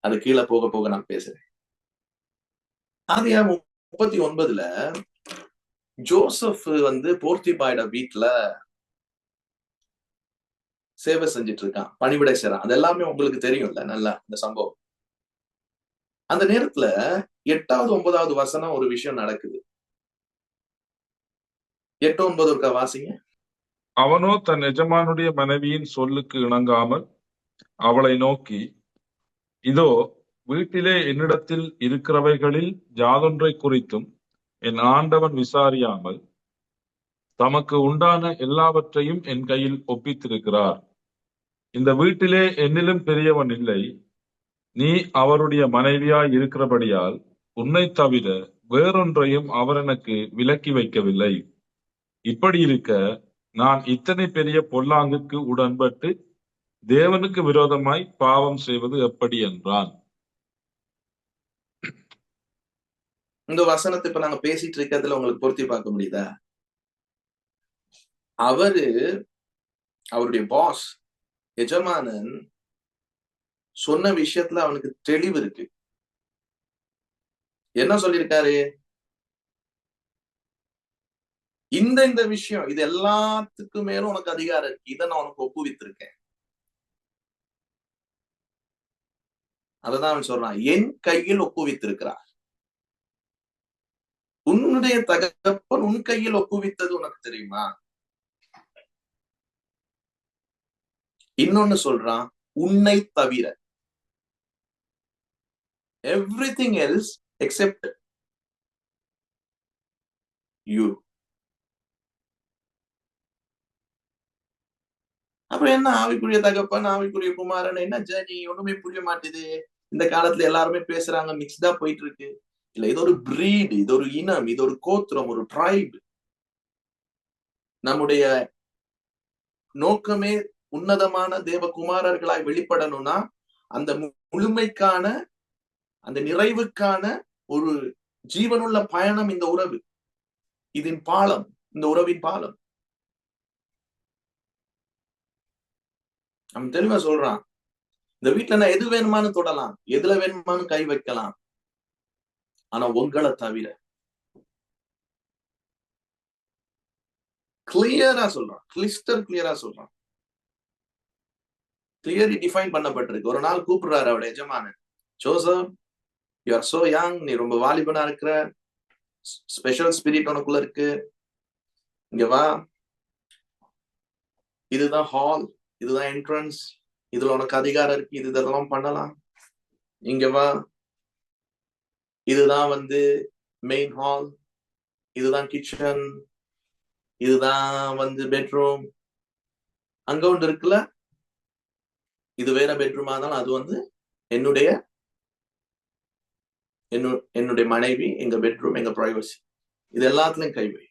அது கீழே போக போக நான் பேசுறேன். ஆதியாகமம் 39ல ஜோசப் போர்த்திபாயோட வீட்டுல சேவை செஞ்சுட்டு இருக்கான், பணிவிடை செய்றான். அது எல்லாமே உங்களுக்கு தெரியும்ல நல்லா இந்த சம்பவம். அந்த நேரத்துல 8வது 9வது வசனம் ஒரு விஷயம் நடக்குது. 8, 9 இருக்கா வாசிங்க. அவனோ தன் எஜமானுடைய மனைவியின் சொல்லுக்கு இணங்காமல் அவளை நோக்கி, இதோ வீட்டிலே என்னிடத்தில் இருக்கிறவைகளில் யாதொன்றை குறித்தும் என் ஆண்டவன் விசாரியாமல் தமக்கு உண்டான எல்லாவற்றையும் என் கையில் ஒப்பித்திருக்கிறார். இந்த வீட்டிலே என்னிலும் பெரியவன் இல்லை. நீ அவருடைய மனைவியாய் இருக்கிறபடியால் உன்னை தவிர வேறொன்றையும் அவர் எனக்கு விலக்கி வைக்கவில்லை. இப்படி இருக்க நான் இத்தனை பெரிய பொல்லாங்குக்கு உடன்பட்டு தேவனுக்கு விரோதமாய் பாவம் செய்வது எப்படி என்றான். இந்த வசனத்தை இப்ப நாங்க பேசிட்டு இருக்கிறதுல உங்களுக்கு பொருத்தி பார்க்க முடியுதா? அவருடைய பாஸ், எஜமானன் சொன்ன விஷயத்துல அவனுக்கு தெளிவு இருக்கு. என்ன சொல்லியிருக்காரு? இந்த விஷயம், இது எல்லாத்துக்கும் மேலும் உனக்கு அதிகாரம் இருக்கு, இதை நான் உனக்கு ஒப்புவித்திருக்கேன். அததான் அவன் சொல்றான், என் கையில் ஒப்புவித்திருக்கிறார். உன்னுடைய தகப்பன் உன் கையில் ஒப்புவித்தது உனக்கு தெரியுமா? இன்னொன்னு சொல்றான், உன்னை தவிர. Everything else except you. அப்புறம் என்ன ஆவிக்குரிய தகப்பன், ஆவிக்குரிய குமாரன், என்ன ஜேர்னி ஒண்ணுமே புரிய மாட்டேது. இந்த காலத்துல எல்லாருமே பேசுறாங்க, மிக்ஸ்டா போயிட்டு இருக்கு. இல்ல, இது ஒரு பிரீட், இது ஒரு இனம், இது ஒரு கோத்திரம், ஒரு ட்ரைப். நம்முடைய நோக்கமே உன்னதமான தேவகுமாரர்களாய் வெளிப்படணும்னா அந்த முழுமைக்கான, அந்த நிறைவுக்கான ஒரு ஜீவனுள்ள பயணம் இந்த உறவு. இதன் பாலம், இந்த உறவின் பாலம். அவன் தெளிவா சொல்றான், இந்த வீட்டுல நான் எது வேணுமானு தொடலாம், எதுல வேணுமானு கை வைக்கலாம், ஆனா உங்களை தவிர. கிளியரா சொல்றான், கிளிஸ்டர் கிளியரா சொல்றான். கிளியர்லி டிஃபைன் பண்ணப்பட்டிருக்கு. ஒரு நாள் கூப்பிடுறாரு அவருடைய எஜமானன், Joseph, you are so young, நீ ரொம்ப வாலிபனா இருக்கிற, ஸ்பெஷல் ஸ்பிரிட் உனக்குள்ள இருக்கு, இங்க வா, இதுதான் ஹால், இதுதான் என்ட்ரன்ஸ், இதுல உனக்கு அதிகாரம் இருக்கு, இது இதெல்லாம் பண்ணலாம், இங்க வா, இதுதான் மெயின் ஹால், இதுதான் கிச்சன், இதுதான் பெட்ரூம், அங்க ஒன்று இருக்குல்ல, இது வேற பெட்ரூமா இருந்தாலும் அது என்னுடைய என்னுடைய மனைவி, எங்க பெட்ரூம், எங்க பிரைவசி, இது எல்லாத்துலயும் கைவை,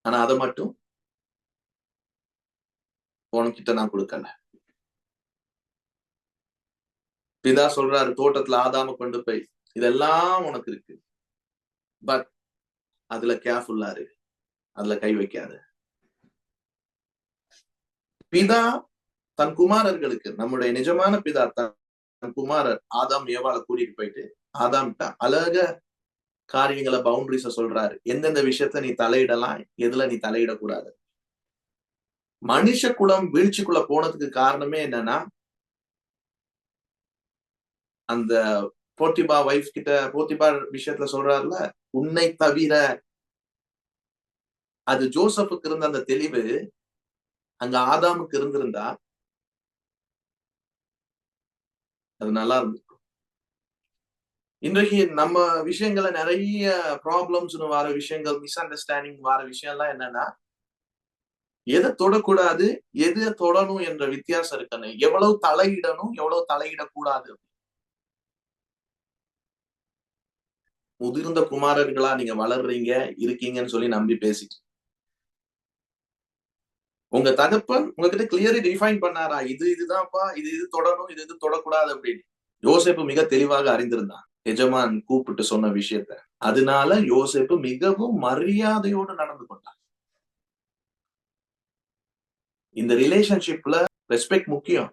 ஆனா அதை மட்டும் உனக்கிட்ட நான் கொடுக்கல. பிதா சொல்றாரு, தோட்டத்துல ஆதாம கொண்டு போய் இதெல்லாம் உனக்கு இருக்கு, பட் அதுல கேர்ஃபுல்லா இருக்கு, அதுல கை வைக்காது. பிதா தன் குமாரர்களுக்கு, நம்முடைய நிஜமான பிதா தன் குமாரர் ஆதாம் ஏவாளை கூட்டிட்டு போயிட்டு ஆதாம்கிட்ட அழக காரியங்களை, பவுண்டரிஸ சொல்றாரு. எந்தெந்த விஷயத்த நீ தலையிடலாம், எதுல நீ தலையிடக்கூடாது. மனுஷ குலம் வீழ்ச்சிக்குள்ள போனதுக்கு காரணமே என்னன்னா, அந்த போத்திபா வைஃப் கிட்ட, போத்திபா விஷயத்துல சொல்றாருல, உன்னை தவிர. அது ஜோசப்புக்கு இருந்த அந்த தெளிவு அங்க ஆதாமுக்கு இருந்திருந்தா அது நல்லா இருந்திருக்கும். இன்றைக்கு நம்ம விஷயங்களை நிறைய ப்ராப்ளம்ஸ் வர விஷயங்கள், மிஸ் அண்டர்ஸ்டாண்டிங் வர விஷயம் எல்லாம் என்னன்னா, எதை தொடக்கூடாது, எதை தொடணும் என்ற வித்தியாசம் இருக்கணும். எவ்வளவு தலையிடணும், எவ்வளவு தலையிடக்கூடாது. முதிர்ந்த குமாரர்களா நீங்க வளர்றீங்க, இருக்கீங்கன்னு சொல்லி நம்பி பேசிட்டு, உங்க தகப்பன் உங்ககிட்ட கிளியரா டிஃபைன் பண்ணாரா, இதுதான்ப்பா, இது தொடணும், இது தொடக்கூடாது அப்படின்னு. யோசேப்பு மிக தெளிவாக அறிந்திருந்தான் எஜமான் கூப்பிட்டு சொன்ன விஷயத்த. அதனால யோசேப்பு மிகவும் மரியாதையோடு நடந்து கொண்டான். இந்த ரிலேஷன்ஷிப்ல ரெஸ்பெக்ட் முக்கியம்.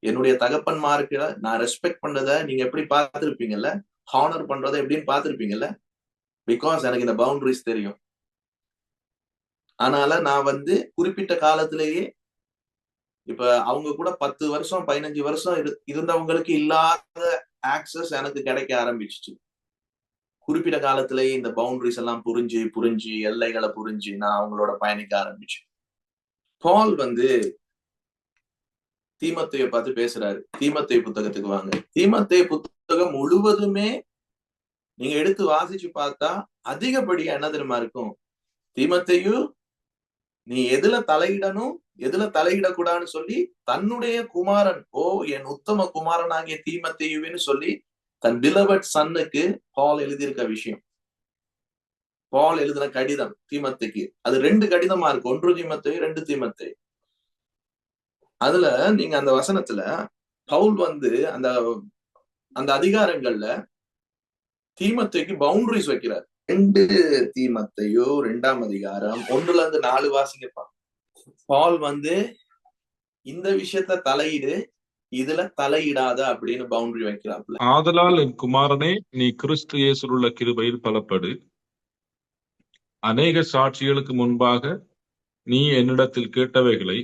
என்னுடைய தகப்பன்மாருக்கு நான் ரெஸ்பெக்ட் பண்ணத நீங்க எப்படி பார்த்திருப்பீங்கல்ல, ஹானர் பண்றதை எப்படின்னு பார்த்திருப்பீங்கல்ல, பிகாஸ் எனக்கு இந்த பவுண்டரிஸ் தெரியும். அதனால நான் குறிப்பிட்ட காலத்திலேயே, இப்ப அவங்க கூட 10 வருஷம் 15 வருஷம் இருந்தவங்களுக்கு இல்லாத ஆக்சஸ் எனக்கு கிடைக்க ஆரம்பிச்சிச்சு. குறிப்பிட்ட காலத்திலேயே இந்த பவுண்டரிஸ் எல்லாம் புரிஞ்சு எல்லைகளை புரிஞ்சு நான் அவங்களோட பயணிக்க ஆரம்பிச்சேன். பால் தீமோத்தேயை பார்த்து பேசுறாரு. தீமோத்தேயு புத்தகத்துக்கு வாங்க. தீமோத்தேயு புத்தகம் முழுவதுமே நீங்க எடுத்து வாசிச்சு பார்த்தா அதிகப்படியா என்ன தெரியுமா இருக்கும், தீமோத்தேயு நீ எதுல தலையிடணும், எதுல தலையிடக்கூடாதுன்னு சொல்லி தன்னுடைய குமாரன், என் உத்தம குமாரனாகிய தீமோத்தேயுன்னு சொல்லி தன் பிலவட் சன்னுக்கு பால் எழுதியிருக்க விஷயம். பால் எழுதின கடிதம் தீமோத்தேயுக்கு, அது 2 கடிதமா இருக்கு. 1 தீமோத்தேயு, 2 தீமோத்தேயு. அதுல நீங்க அந்த வசனத்துல பவுல் அந்த அந்த அதிகாரங்கள்ல தீமோத்தேயுக்கு பவுண்டரிஸ் வைக்கிறார். 2 தீமோத்தேயு 2ஆம் அதிகாரம் 1-4 வாசிங்கப்பா. பால் இந்த விஷயத்த தலையிடு, இதுல தலையிடாத அப்படின்னு பவுண்டரி வைக்கிறாப்ல. ஆதலால் என் குமாரனே, நீ கிறிஸ்து இயேசுவுள்ள கிருபையில் பலப்படு. அநேக சாட்சிகளுக்கு முன்பாக நீ என்னிடத்தில் கேட்டவைகளை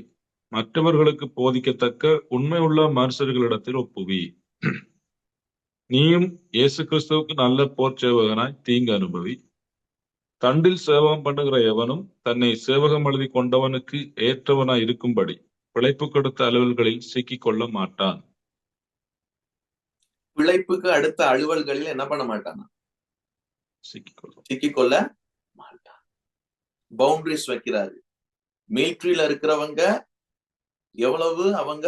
மற்றவர்களுக்கு போதிக்கத்தக்க உண்மையுள்ள மனுஷர்களிடத்தில் ஒப்புவி. நீயும் இயேசு கிறிஸ்துவுக்கு நல்ல போர் சேவகனாய் தீங்கு அனுபவி. தண்டில் சேவகம் பண்ணுகிற எவனும் தன்னை சேவகம் எழுதி கொண்டவனுக்கு ஏற்றவனாய் இருக்கும்படி பிழைப்பு கொடுத்த அலுவல்களில் சிக்கிக் கொள்ள மாட்டான். பிழைப்புக்கு அடுத்த அலுவல்களில் என்ன பண்ண மாட்டானா? சிக்கிக்கொள்ள மாட்டான். பவுண்டரிஸ் வைக்கிறாரு. மிலிட்ரியில இருக்கிறவங்க எவ்வளவு அவங்க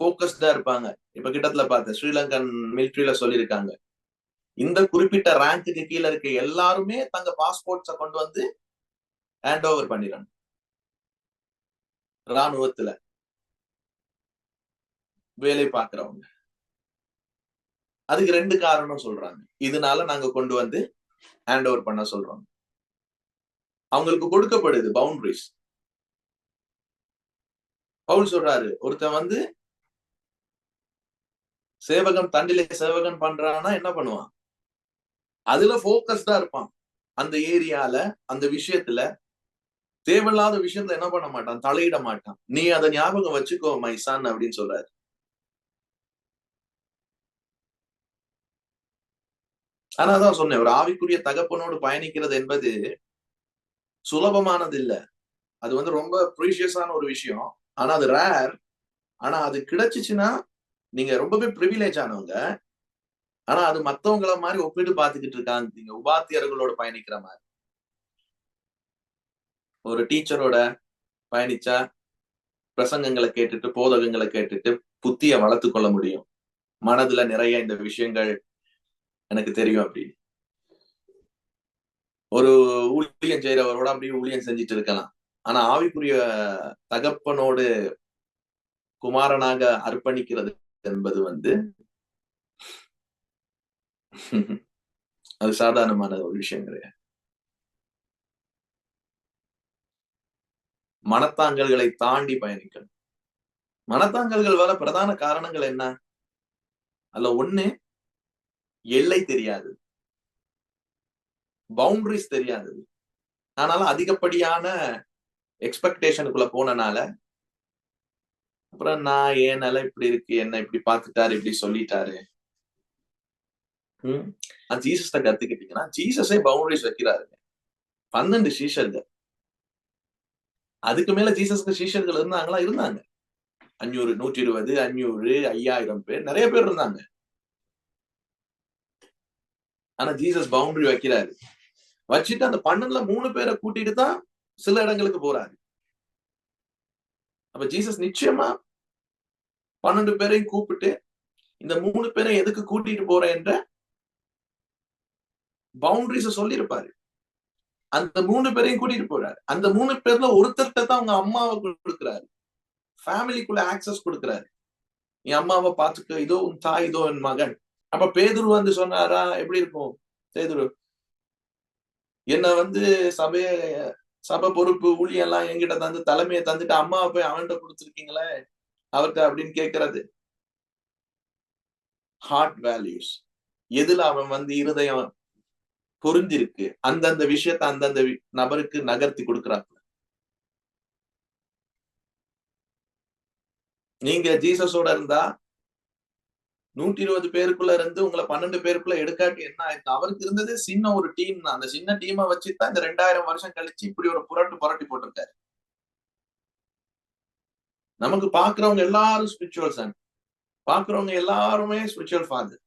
போக்கஸ்டா இருப்பாங்க. இப்ப கிட்டத்துல பார்த்தேன், ஸ்ரீலங்கன் மிலிட்டரியில சொல்லியிருக்காங்க, இந்த குறிப்பிட்ட ரேங்க்குக்கு கீழே இருக்க எல்லாருமே தங்க பாஸ்போர்ட்ஸ கொண்டு வந்து ஹேண்ட் ஓவர் பண்ணிடணும் ராணுவத்துல வேலை பார்க்கிறவங்க. அதுக்கு 2 காரணம் சொல்றாங்க. இதனால நாங்க கொண்டு வந்து ஹேண்ட் ஓவர் பண்ண சொல்றோம். அவங்களுக்கு கொடுக்கப்படுது பவுண்டரிஸ். பவுல் சொல்றாரு, ஒருத்தன் வந்து சேவகன் தண்டிலே சேவகன் பண்றான்னா என்ன பண்ணுவான்? அதுல போக்கஸ்டா இருப்பான். அந்த ஏரியால, அந்த விஷயத்துல தேவையில்லாத விஷயத்துல என்ன பண்ண மாட்டான்? தலையிட மாட்டான். நீ அதை ஞாபகம் வச்சுக்கோ மை சன் அப்படின்னு சொல்றாரு. ஆனா அதான் சொன்னேன், ஒரு ஆவிக்குரிய தகப்பனோடு பயணிக்கிறது என்பது சுலபமானது இல்ல. அது வந்து ரொம்ப ப்ரீஷியஸான ஒரு விஷயம். ஆனா அது ரேர். ஆனா அது கிடைச்சிச்சுன்னா நீங்க ரொம்பவே பிரிவிலேஜ் ஆனவங்க. ஆனா அது மத்தவங்கள மாதிரி ஒப்பிட்டு பார்த்துக்கிட்டு இருக்காங்க. நீங்க உபாத்தியர்களோட பயணிக்கிற மாதிரி. ஒரு டீச்சரோட பயணிச்சா பிரசங்கங்களை கேட்டுட்டு, போதகங்களை கேட்டுட்டு புத்திய வளர்த்து கொள்ள முடியும். மனதுல நிறைய இந்த விஷயங்கள் எனக்கு தெரியும் அப்படின்னு. ஒரு ஊழியம் செய்யறவரோட அப்படியே ஊழியம் செஞ்சுட்டு இருக்கலாம். ஆனா ஆவிக்குரிய தகப்பனோடு குமாரனாக அர்ப்பணிக்கிறது என்பது வந்து அது சாதாரணமான ஒரு விஷயம் கிடையாது. மனத்தாங்கல்களை தாண்டி பயணிக்கணும். மனத்தாங்கல்கள் வர பிரதான காரணங்கள் என்ன? அதுல ஒண்ணு, எல்லை தெரியாது, பவுண்டரிஸ் தெரியாது. ஆனாலும் அதிகப்படியான எக்ஸ்பெக்டேஷனுக்குள்ள போனனால அப்புறம் நான் என் நிலை இப்படி இருக்கு, என்ன இப்படி பார்த்துட்டாரு, இப்படி சொல்லிட்டாரு. ஜீசஸ்ட கத்துக்கிட்டீங்கன்னா ஜீசஸே பவுண்டரிஸ் வைக்கிறாருங்க. 12 சீஷர்கள். அதுக்கு மேல ஜீசஸ்க்கு சீஷர்கள் இருந்தாங்களா? இருந்தாங்க. 500, 120, 500, 5000 பேர், நிறைய பேர் இருந்தாங்க. ஆனா ஜீசஸ் பவுண்டரி வைக்கிறாரு. வச்சுட்டு அந்த 12ல 3 பேரை கூட்டிட்டு தான் சில இடங்களுக்கு போறாரு. அப்ப ஜீசஸ் நிச்சயமா 12 பேரையும் கூப்பிட்டு இந்த 3 பேரை எதுக்கு கூட்டிட்டு போறேன் என்ற பவுண்டரிஸ சொல்லியிருப்பாரு. அந்த 3 பேரையும் கூட்டிட்டு போறாரு. அந்த 3 பேர்ல ஒருத்தர்கிட்ட தான் அவங்க அம்மாவை கொடுக்கிறாரு. ஃபேமிலிக்குள்ள ஆக்சஸ் கொடுக்கிறாரு. என் அம்மாவை பார்த்துக்க, இதோ உன் தாய், இதோ என் மகன். அப்ப பேதுரு வந்து சொன்னாரா? எப்படி இருக்கும்? பேதுரு, என்ன வந்து சபைய சபை பொறுப்பு ஊழியம் எல்லாம் என்கிட்ட தந்து தலைமையை தந்துட்டு அம்மாவை போய் அவன்கிட்ட கொடுத்துருக்கீங்களே அவர்கிட்ட அப்படின்னு கேட்கறது. Hard values. எதுல அவன் வந்து இருதயம் புரிஞ்சிருக்கு, அந்தந்த விஷயத்த அந்தந்த நபருக்கு நகர்த்தி கொடுக்கிறாங்க. நீங்க ஜீசஸோட இருந்தா 120 பேருக்குள்ள இருந்து உங்களை 12 பேருக்குள்ள எடுக்காட்டி என்ன ஆயிருக்கு? அவருக்கு இருந்தது சின்ன ஒரு டீம் தான். அந்த சின்ன டீமை வச்சுதான் இந்த 2000 வருஷம் கழிச்சு இப்படி ஒரு புரட்டி போட்டிருக்காரு. நமக்கு பாக்குறவங்க எல்லாரும் ஸ்பிரிச்சுவல் சன், பாக்குறவங்க எல்லாருமே ஸ்பிரிச்சுவல் ஃபாதர்.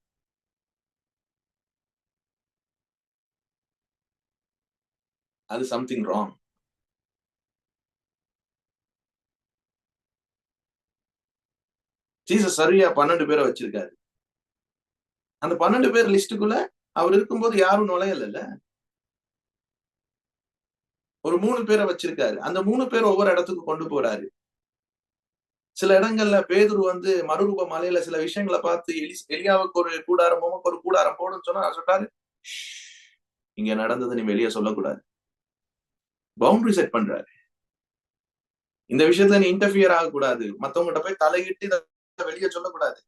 அது சம்திங் ராங். ஜீசஸ் சரியா 12 பேரை வச்சிருக்காரு. அந்த 12 பேர் லிஸ்டுக்குள்ள அவர் இருக்கும்போது யாரும் நுழையல. ஒரு 3 பேரை வச்சிருக்காரு. அந்த 3 பேர் ஒவ்வொரு இடத்துக்கு கொண்டு போறாரு. சில இடங்கள்ல பேதுரு வந்து மறுரூப மலையில சில விஷயங்களை பார்த்து எலியாவுக்கு ஒரு கூடாரம், உமக்கு ஒரு கூடாரம் போடுன்னு சொன்னா சொல்றாரு, இங்க நடந்தது நீ வெளியே சொல்லக்கூடாது. பவுண்டரி செட் பண்றாரு. இந்த விஷயத்துல நீ இன்டர்ஃபியர் ஆகக்கூடாது. மத்தவங்ககிட்ட போய் தலையிட்டு இதை வெளியே சொல்லக்கூடாது.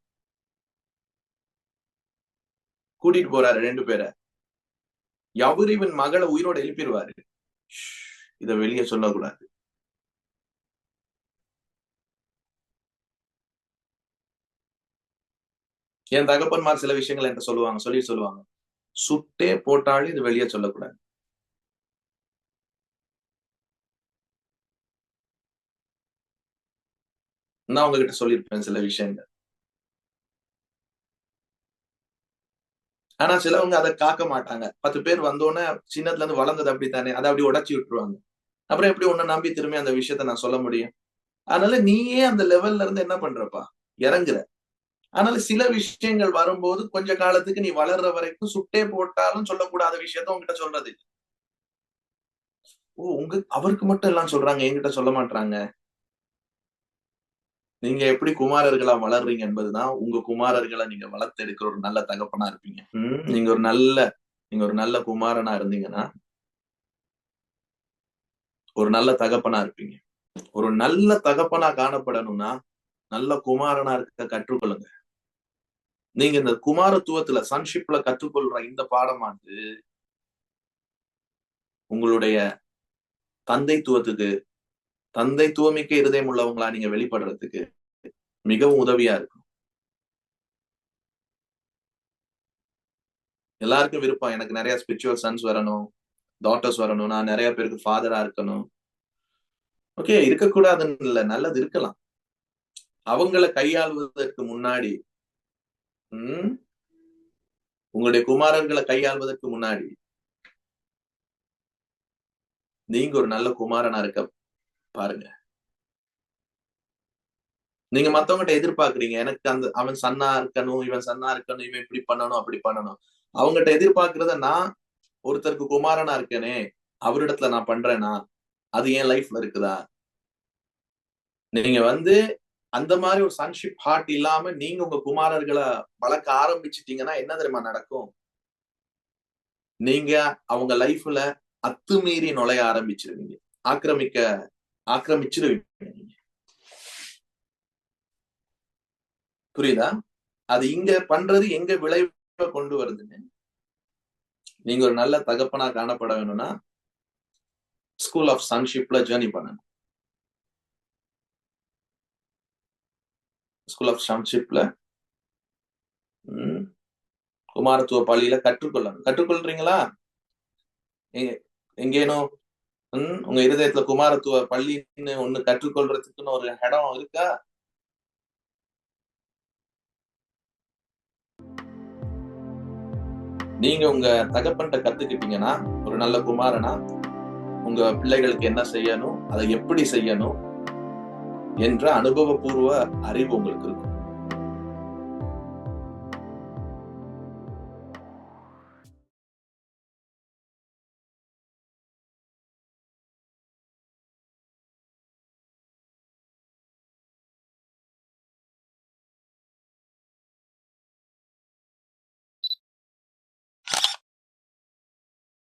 கூட்டிட்டு போறாரு 2 பேரை. எவரு இவன் மகளை உயிரோட எழுப்பிடுவாரு. இதை வெளியே சொல்லக்கூடாது. என் தகப்பன்மார் சில விஷயங்கள் என்கிட்ட சொல்லுவாங்க. சுட்டே போட்டாலும் இது வெளியே சொல்லக்கூடாது. நான் உங்ககிட்ட சொல்லியிருப்பேன் சில விஷயங்கள். ஆனா சிலவங்க அதை காக்க மாட்டாங்க. 10 பேர் வந்தோன்னே சின்னத்துல இருந்து வளர்ந்தது அப்படித்தானே, அதை அப்படி உடைச்சு விட்டுருவாங்க. அப்புறம் எப்படி உன்னை நம்பி திரும்பி அந்த விஷயத்த நான் சொல்ல முடியும்? அதனால நீயே அந்த லெவல்ல இருந்து என்ன பண்றப்பா? இறங்குற. அதனால சில விஷயங்கள் வரும்போது கொஞ்ச காலத்துக்கு நீ வளர்ற வரைக்கும் சுட்டே போட்டாலும் சொல்லக்கூடாத விஷயத்த உங்ககிட்ட சொல்றது. அவருக்கு மட்டும் எல்லாம் சொல்றாங்க, என்கிட்ட சொல்ல மாட்டாங்க. நீங்க எப்படி குமாரர்களா வளர்றீங்க என்பதுதான் உங்க குமாரர்களை நீங்க வளர்த்தெடுக்கிற ஒரு நல்ல தகப்பனா இருப்பீங்க. நீங்க ஒரு நல்ல குமாரனா இருந்தீங்கன்னா ஒரு நல்ல தகப்பனா இருப்பீங்க. ஒரு நல்ல தகப்பனா காணப்படணும்னா நல்ல குமாரனா இருக்க கற்றுக்கொள்ளுங்க. நீங்க இந்த குமாரத்துவத்துல சன்ஷிப்ல கற்றுக்கொள்ற இந்த பாடமானது உங்களுடைய தந்தைத்துவமிக்க இருதயம் உள்ளவங்களா நீங்க வெளிப்படுறதுக்கு மிகவும் உதவியா இருக்கும். எல்லாருக்கும் விருப்பம் எனக்கு நிறைய ஸ்பிரிச்சுவல் சன்ஸ் வரணும், டாட்டர்ஸ் வரணும், நான் நிறைய பேருக்கு ஃபாதரா இருக்கணும். ஓகே, இருக்கக்கூடாதுன்னு இல்ல, நல்லது இருக்கலாம். அவங்கள கையாள்வதற்கு முன்னாடி உங்களுடைய குமாரர்களை கையாள்வதற்கு முன்னாடி நீங்க ஒரு நல்ல குமாரனா இருக்க பாருங்க. நீங்க மத்தவங்ககிட்ட எதிர்பார்க்கறீங்க, எனக்கு அவன் சன்னா இருக்கணும், இவன் சன்னா இருக்கணும், இவன் இப்படி பண்ணணும், அப்படி பண்ணணும். அவங்ககிட்ட எதிர்பார்க்கிறத நான் ஒருத்தருக்கு குமாரனா இருக்கேனே, அவரிடத்துல நான் பண்றேனா, அது என் லைஃப்ல இருக்குதா? நீங்க அந்த மாதிரி ஒரு சன்ஷிப் ஹார்ட் இல்லாம நீங்க உங்க குமாரர்களை வளர்க்க ஆரம்பிச்சிட்டீங்கன்னா என்ன தெரியுமா நடக்கும்? நீங்க அவங்க லைஃப்ல அத்துமீறி நுழைய ஆரம்பிச்சிருவீங்க, ஆக்கிரமிச்சிருவீங்க. புரியுதா? அது இங்க பண்றது எங்க விளைவை கொண்டு வருதுன்னு. நீங்க ஒரு நல்ல தகப்பனா காணப்பட வேணும்னா ஸ்கூல் ஆஃப் சன்ஷிப்ல ஜேர்னி பண்ணணும். ஸ்கூல் ஆஃப் சன்ஷிப்ல குமாரத்துவ பள்ளியில கற்றுக்கொள்ளணும். கற்றுக்கொள்றீங்களா? எங்கேனும் உங்க இருதயத்துல குமாரத்துவ பள்ளின்னு ஒண்ணு கற்றுக்கொள்றதுக்குன்னு ஒரு இடம் இருக்கா? நீங்க உங்க தகப்பன்ட்ட கத்துக்கிட்டீங்கன்னா ஒரு நல்ல குமாரனா உங்க பிள்ளைகளுக்கு என்ன செய்யணும், அதை எப்படி செய்யணும் என்ற அனுபவபூர்வ அறிவு உங்களுக்கு இருக்கும்.